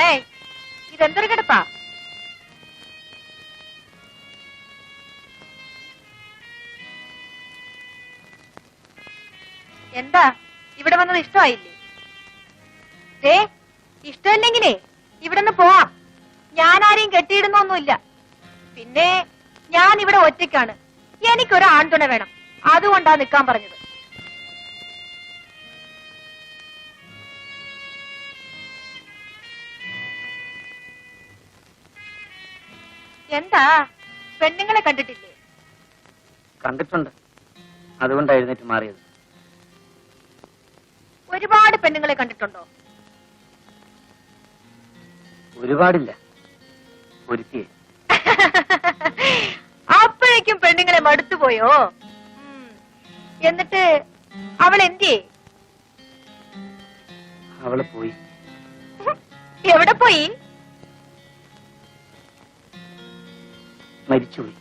ഏയ് ഇതെന്തൊരു കിടപ്പാ? എന്താ ഇവിടെ വന്നത് ഇഷ്ടമായില്ലേ? ഇഷ്ടമല്ലെങ്കിലേ ഇവിടെ നിന്ന് പോവാം. ഞാൻ ആരെയും കെട്ടിയിടുന്നൊന്നുമില്ല. പിന്നെ ഞാൻ ഇവിടെ ഒറ്റയ്ക്കാണ്. എനിക്കൊരു ആൺതുണ വേണം. അതുകൊണ്ടാ നിൽക്കാൻ പറഞ്ഞത്. എന്താ പെണ്ണുങ്ങളെ കണ്ടിട്ടില്ലേ? കണ്ടിട്ടുണ്ട്, അതുകൊണ്ടാണ് എഴുന്നേറ്റ് മാറിയത്. ഒരുപാട് പെണ്ണുങ്ങളെ കണ്ടിട്ടുണ്ടോ? ഒരുപാടില്ല, ഒരുത്തിയെ. അപ്പോഴേക്കും പെണ്ണുങ്ങളെ മടുത്തുപോയോ? എന്നിട്ട് അവൾ എന്തിയേ? അവള് പോയി. എവിടെ പോയി? മരിച്ചുപോയി.